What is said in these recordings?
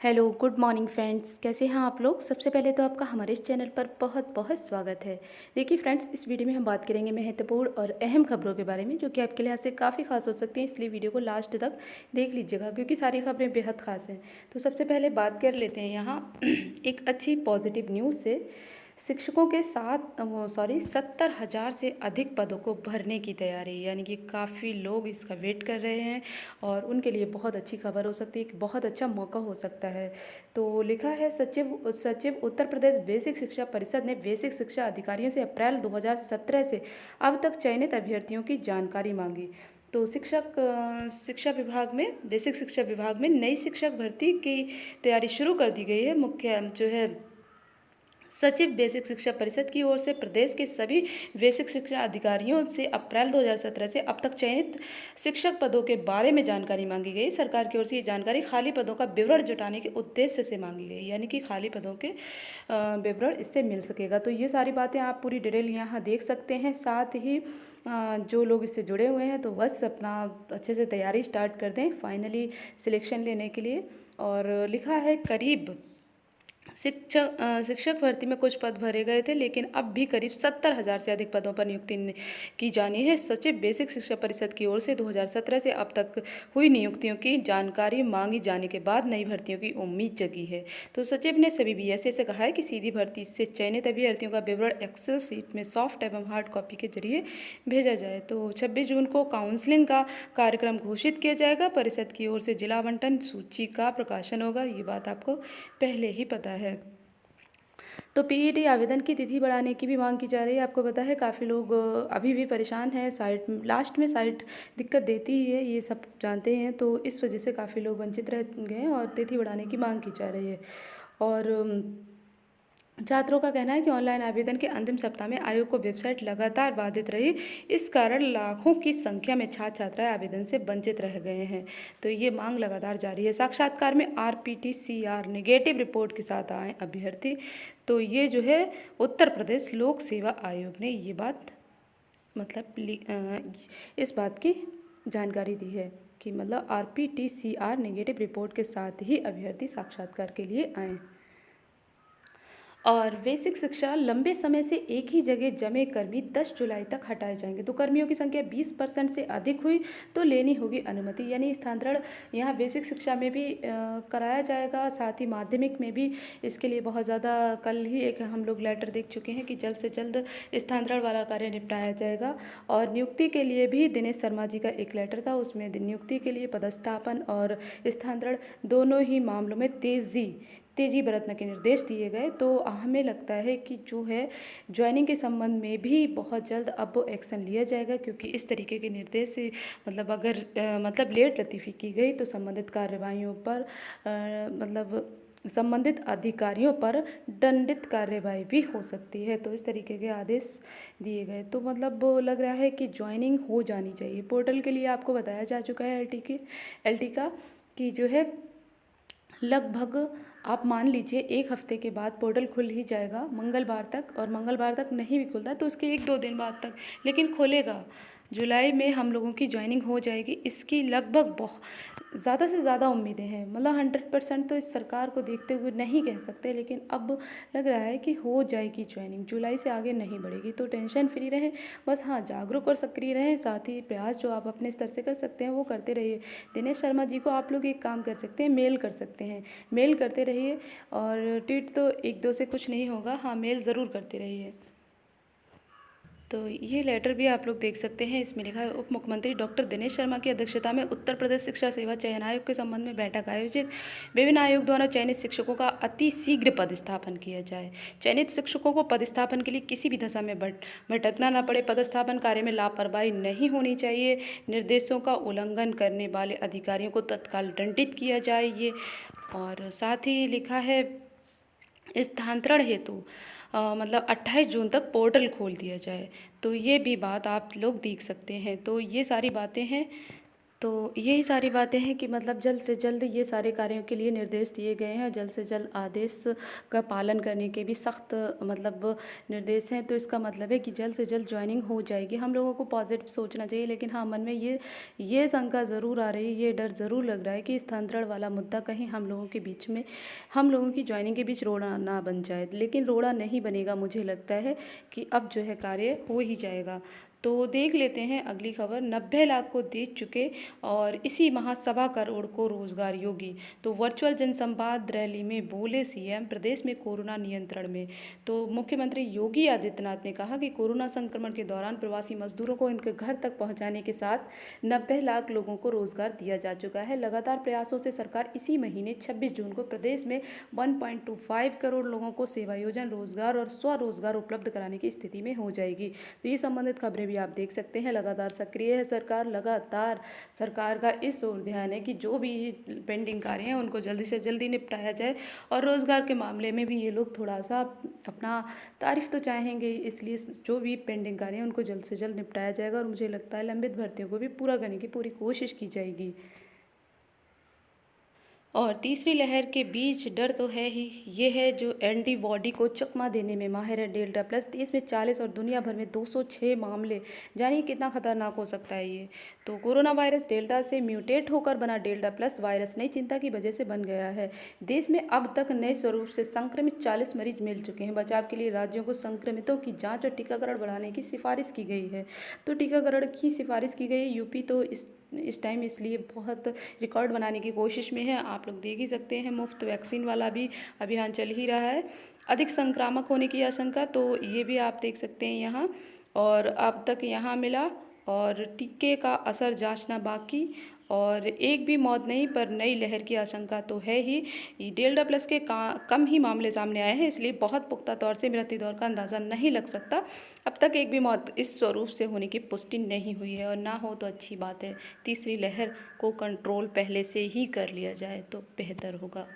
Hello good morning friends, कैसे हैं आप लोग। सबसे पहले तो आपका हमारे इस चैनल पर बहुत बहुत स्वागत है। देखिए फ्रेंड्स, इस वीडियो में हम बात करेंगे महत्वपूर्ण और अहम खबरों के बारे में, जो कि आपके लिहाज से काफ़ी खास हो सकती हैं। इसलिए वीडियो को लास्ट तक देख लीजिएगा, क्योंकि सारी खबरें बेहद खास हैं। तो सबसे पहले बात कर लेते हैं यहाँ एक अच्छी पॉजिटिव न्यूज़ से। शिक्षकों के 70,000 से अधिक पदों को भरने की तैयारी, यानी कि काफ़ी लोग इसका वेट कर रहे हैं और उनके लिए बहुत अच्छी खबर हो सकती है, एक बहुत अच्छा मौका हो सकता है। तो लिखा है, सचिव सचिव उत्तर प्रदेश बेसिक शिक्षा परिषद ने बेसिक शिक्षा अधिकारियों से अप्रैल 2017 से अब तक चयनित अभ्यर्थियों की जानकारी मांगी। तो शिक्षा विभाग में, बेसिक शिक्षा विभाग में नई शिक्षक भर्ती की तैयारी शुरू कर दी गई है। मुख्य जो है सचिव बेसिक शिक्षा परिषद की ओर से प्रदेश के सभी बेसिक शिक्षा अधिकारियों से अप्रैल 2017 से अब तक चयनित शिक्षक पदों के बारे में जानकारी मांगी गई। सरकार की ओर से ये जानकारी खाली पदों का विवरण जुटाने के उद्देश्य से मांगी गई, यानी कि खाली पदों के विवरण इससे मिल सकेगा। तो ये सारी बातें आप पूरी डिटेल यहाँ देख सकते हैं। साथ ही जो लोग इससे जुड़े हुए हैं तो बस अपना अच्छे से तैयारी स्टार्ट कर दें फाइनली सिलेक्शन लेने के लिए। और लिखा है, करीब शिक्षक भर्ती में कुछ पद भरे गए थे, लेकिन अब भी करीब 70,000 से अधिक पदों पर नियुक्ति की जानी है। सचिव बेसिक शिक्षा परिषद की ओर से 2017 से अब तक हुई नियुक्तियों की जानकारी मांगी जाने के बाद नई भर्तियों की उम्मीद जगी है। तो सचिव ने सभी बीएसए से कहा है कि सीधी भर्ती से चयनित अभ्यर्थियों का विवरण एक्सेल सीट में सॉफ्ट एवं हार्ड कॉपी के जरिए भेजा जाए। तो 26 जून को काउंसलिंग का कार्यक्रम घोषित किया जाएगा। परिषद की ओर से जिला आवंटन सूची का प्रकाशन होगा, ये बात आपको पहले ही पता है। तो पीईटी आवेदन की तिथि बढ़ाने की भी मांग की जा रही है। आपको पता है काफ़ी लोग अभी भी परेशान हैं, साइट लास्ट में साइट दिक्कत देती ही है, ये सब जानते हैं। तो इस वजह से काफ़ी लोग वंचित रह गए हैं और तिथि बढ़ाने की मांग की जा रही है। और छात्रों का कहना है कि ऑनलाइन आवेदन के अंतिम सप्ताह में आयोग को वेबसाइट लगातार बाधित रही। इस कारण लाखों की संख्या में छात्र छात्राएं आवेदन से वंचित रह गए हैं। तो ये मांग लगातार जारी है। साक्षात्कार में RPTCR नेगेटिव रिपोर्ट के साथ आए अभ्यर्थी। तो ये जो है उत्तर प्रदेश लोक सेवा आयोग ने ये बात इस बात की जानकारी दी है कि मतलब RPTCR नेगेटिव रिपोर्ट के साथ ही अभ्यर्थी साक्षात्कार के लिए आए। और बेसिक शिक्षा लंबे समय से एक ही जगह जमे कर्मी 10 जुलाई तक हटाए जाएंगे। तो कर्मियों की संख्या 20% से अधिक हुई तो लेनी होगी अनुमति, यानी स्थानांतरण यहाँ बेसिक शिक्षा में भी कराया जाएगा, साथ ही माध्यमिक में भी इसके लिए बहुत ज़्यादा कल ही एक हम लोग लेटर देख चुके हैं कि जल्द से जल्द स्थानांतरण वाला कार्य निपटाया जाएगा। और नियुक्ति के लिए भी दिनेश शर्मा जी का एक लेटर था, उसमें नियुक्ति के लिए पदस्थापन और स्थानांतरण दोनों ही मामलों में तेजी बरतने के निर्देश दिए गए। तो हमें लगता है कि जो है ज्वाइनिंग के संबंध में भी बहुत जल्द अब एक्शन लिया जाएगा, क्योंकि इस तरीके के निर्देश से अगर लेट लतीफ़ी की गई तो संबंधित कार्यवाहियों पर संबंधित अधिकारियों पर दंडित कार्यवाही भी हो सकती है। तो इस तरीके के आदेश दिए गए। तो लग रहा है कि ज्वाइनिंग हो जानी चाहिए। पोर्टल के लिए आपको बताया जा चुका है LT का कि जो है लगभग आप मान लीजिए 1 हफ्ते के बाद पोर्टल खुल ही जाएगा मंगलवार तक, और मंगलवार तक नहीं भी खुलता तो उसके 1-2 दिन बाद तक लेकिन खुलेगा। जुलाई में हम लोगों की ज्वाइनिंग हो जाएगी, इसकी लगभग बहुत ज़्यादा से ज़्यादा उम्मीदें हैं। 100% तो इस सरकार को देखते हुए नहीं कह सकते, लेकिन अब लग रहा है कि हो जाएगी ज्वाइनिंग, जुलाई से आगे नहीं बढ़ेगी। तो टेंशन फ्री रहें, बस हाँ जागरूक और सक्रिय रहें। साथ ही प्रयास जो आप अपने स्तर से कर सकते हैं वो करते रहिए। दिनेश शर्मा जी को आप लोग एक काम कर सकते हैं, मेल कर सकते हैं, मेल करते रहिए। और ट्वीट तो 1-2 से कुछ नहीं होगा, हाँ मेल ज़रूर करते रहिए। तो ये लेटर भी आप लोग देख सकते हैं। इसमें लिखा है, उप मुख्यमंत्री डॉक्टर दिनेश शर्मा की अध्यक्षता में उत्तर प्रदेश शिक्षा सेवा चयन आयोग के संबंध में बैठक आयोजित। विभिन्न आयोग द्वारा चयनित शिक्षकों का अति शीघ्र पदस्थापन किया जाए। चयनित शिक्षकों को पदस्थापन के लिए किसी भी दशा में भटकना न पड़े। पदस्थापन कार्य में लापरवाही नहीं होनी चाहिए। निर्देशों का उल्लंघन करने वाले अधिकारियों को तत्काल दंडित किया जाए। ये और साथ ही लिखा है, स्थानांतरण हेतु 28 जून तक पोर्टल खोल दिया जाए। तो ये भी बात आप लोग देख सकते हैं। तो ये सारी बातें हैं। तो यही सारी बातें हैं कि मतलब जल्द से जल्द ये सारे कार्यों के लिए निर्देश दिए गए हैं, जल्द से जल्द आदेश का पालन करने के भी सख्त मतलब निर्देश हैं। तो इसका मतलब है कि जल्द से जल्द ज्वाइनिंग हो जाएगी। हम लोगों को पॉजिटिव सोचना चाहिए, लेकिन हाँ, मन में ये शंका ज़रूर आ रही है, ये डर ज़रूर लग रहा है कि स्थानांतरण वाला मुद्दा कहीं हम लोगों के बीच में, हम लोगों की ज्वाइनिंग के बीच रोड़ा ना बन जाए। लेकिन रोड़ा नहीं बनेगा, मुझे लगता है कि अब जो है कार्य हो ही जाएगा। तो देख लेते हैं अगली खबर। 90 लाख को दे चुके और इसी माह 1.25 करोड़ को रोजगार योगी। तो वर्चुअल जनसंवाद रैली में बोले सीएम, प्रदेश में कोरोना नियंत्रण में। तो मुख्यमंत्री योगी आदित्यनाथ ने कहा कि कोरोना संक्रमण के दौरान प्रवासी मजदूरों को इनके घर तक पहुंचाने के साथ 90 लाख लोगों को रोजगार दिया जा चुका है। लगातार प्रयासों से सरकार इसी महीने 26 जून को प्रदेश में 1.25 करोड़ लोगों को सेवायोजन, रोजगार और स्वरोजगार उपलब्ध कराने की स्थिति में हो जाएगी। तो ये संबंधित खबरें भी आप देख सकते हैं। लगातार सक्रिय है सरकार, लगातार सरकार का इस ओर ध्यान है कि जो भी पेंडिंग कार्य हैं उनको जल्दी से जल्दी निपटाया जाए। और रोज़गार के मामले में भी ये लोग थोड़ा सा अपना तारीफ तो चाहेंगे, इसलिए जो भी पेंडिंग कार्य हैं उनको जल्द से जल्द निपटाया जाएगा। और मुझे लगता है लंबित भर्तियों को भी पूरा करने की पूरी कोशिश की जाएगी। और तीसरी लहर के बीच डर तो है ही, ये है जो एंटीबॉडी को चकमा देने में माहिर है डेल्टा प्लस। देश में 40 और दुनिया भर में 206 मामले, जानिए कितना खतरनाक हो सकता है ये। तो कोरोना वायरस डेल्टा से म्यूटेट होकर बना डेल्टा प्लस वायरस नई चिंता की वजह से बन गया है। देश में अब तक नए स्वरूप से संक्रमित 40 मरीज मिल चुके हैं। बचाव के लिए राज्यों को संक्रमितों की जाँच और टीकाकरण बढ़ाने की सिफारिश की गई है। तो टीकाकरण की सिफारिश की गई। यूपी तो इस टाइम इसलिए बहुत रिकॉर्ड बनाने की कोशिश में है। आप लोग देख ही सकते हैं, मुफ्त वैक्सीन वाला भी अभियान चल ही रहा है। अधिक संक्रामक होने की आशंका, तो ये भी आप देख सकते हैं यहाँ। और अब तक यहाँ मिला और टीके का असर जांचना बाकी। और एक भी मौत नहीं, पर नई लहर की आशंका तो है ही। डेल्टा प्लस के कम ही मामले सामने आए हैं, इसलिए बहुत पुख्ता तौर से मृत्यु दर का अंदाज़ा नहीं लग सकता। अब तक एक भी मौत इस स्वरूप से होने की पुष्टि नहीं हुई है, और ना हो तो अच्छी बात है। तीसरी लहर को कंट्रोल पहले से ही कर लिया जाए तो बेहतर होगा।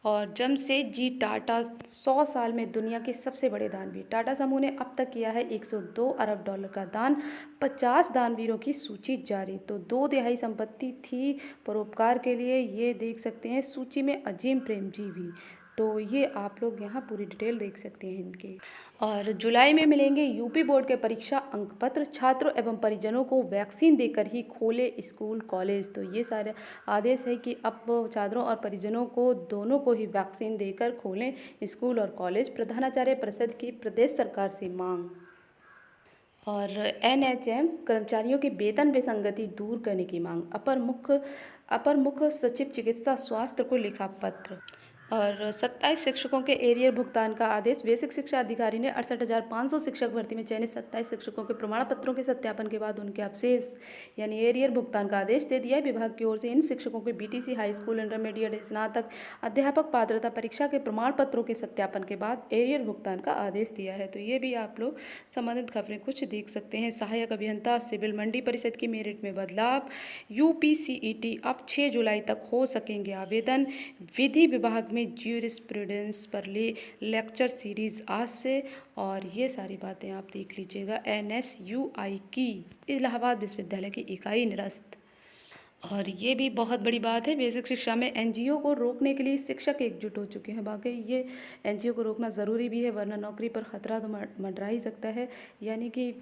और जमशेदजी टाटा 100 साल में दुनिया के सबसे बड़े दानवीर। टाटा समूह ने अब तक किया है 102 अरब डॉलर का दान। 50 दानवीरों की सूची जारी। तो 2/3 संपत्ति थी परोपकार के लिए। ये देख सकते हैं सूची में अजीम प्रेमजी भी। तो ये आप लोग यहाँ पूरी डिटेल देख सकते हैं इनके। और जुलाई में मिलेंगे यूपी बोर्ड के परीक्षा अंक पत्र। छात्रों एवं परिजनों को वैक्सीन देकर ही खोले स्कूल कॉलेज। तो ये सारे आदेश है कि अब छात्रों और परिजनों को दोनों को ही वैक्सीन देकर खोलें स्कूल और कॉलेज। प्रधानाचार्य परिषद की प्रदेश सरकार से मांग। और एनएचएम कर्मचारियों के वेतन विसंगति दूर करने की मांग। अपर मुख्य सचिव चिकित्सा स्वास्थ्य को लिखा पत्र। और 27 शिक्षकों के एरियर भुगतान का आदेश। बेसिक शिक्षा अधिकारी ने 68,500 शिक्षक भर्ती में चयनित 27 शिक्षकों के प्रमाण पत्रों के सत्यापन के बाद उनके अवशेष यानी एरियर भुगतान का आदेश दे दिया है। विभाग की ओर से इन शिक्षकों के बीटीसी, हाई स्कूल, इंटरमीडिएट, स्नातक अध्यापक पात्रता परीक्षा के प्रमाण पत्रों के सत्यापन के बाद एरियर भुगतान का आदेश दिया है। तो ये भी आप लोग संबंधित खबरें कुछ देख सकते हैं। सहायक अभियंता सिविल मंडी परिषद की मेरिट में बदलाव। यूपीसीईटी अब 6 जुलाई तक हो सकेंगे आवेदन। विधि विभाग में ज्यूरिस्प्रूडेंस पर लेक्चर सीरीज आज से। और ये सारी बातें आप देख लीजिएगा। एनएसयूआई की इलाहाबाद विश्वविद्यालय की इकाई निरस्त। और ये भी बहुत बड़ी बात है, बेसिक शिक्षा में एनजीओ को रोकने के लिए शिक्षक एकजुट हो चुके हैं। वाकई ये एनजीओ को रोकना ज़रूरी भी है, वरना नौकरी पर खतरा तो मंडरा ही सकता है। यानी कि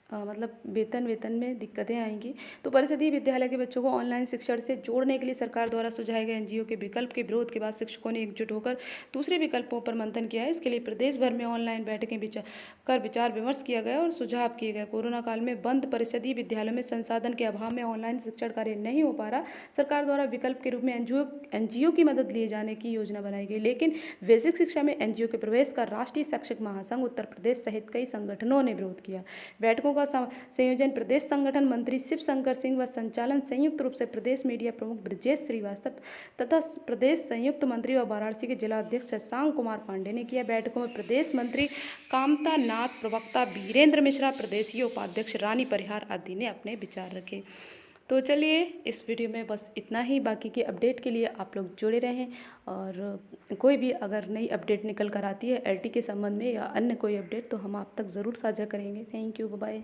मतलब वेतन में दिक्कतें आएंगी। तो परिषदीय विद्यालय के बच्चों को ऑनलाइन शिक्षण से जोड़ने के लिए सरकार द्वारा सुझाए गए एनजीओ के विकल्प के विरोध के बाद शिक्षकों ने एकजुट होकर दूसरे विकल्पों पर मंथन किया है। इसके लिए प्रदेश भर में ऑनलाइन बैठकें विचार विमर्श किया गया और सुझाव किए गए। कोरोना काल में बंद परिषदीय विद्यालयों में संसाधन के अभाव में ऑनलाइन शिक्षण कार्य नहीं हो पा रहा। सरकार द्वारा विकल्प के रूप में एनजीओ की मदद लिए जाने की योजना बनाई गई, लेकिन बेसिक शिक्षा में एनजीओ के प्रवेश का राष्ट्रीय शिक्षक महासंघ उत्तर प्रदेश सहित कई संगठनों ने विरोध किया। बैठकों का संयोजन प्रदेश संगठन मंत्री शिव शंकर सिंह व संचालन संयुक्त रूप से प्रदेश मीडिया प्रमुख ब्रजेश श्रीवास्तव तथा प्रदेश संयुक्त मंत्री व वाराणसी के जिला अध्यक्ष शशांक कुमार पांडे ने किया। बैठकों में प्रदेश मंत्री कामता नाथ, प्रवक्ता वीरेंद्र मिश्रा, प्रदेशीय उपाध्यक्ष रानी परिहार आदि ने अपने विचार रखे। तो चलिए इस वीडियो में बस इतना ही। बाकी के अपडेट के लिए आप लोग जुड़े रहें, और कोई भी अगर नई अपडेट निकल कर आती है एलटी के संबंध में या अन्य कोई अपडेट, तो हम आप तक ज़रूर साझा करेंगे। Thank you, bye bye.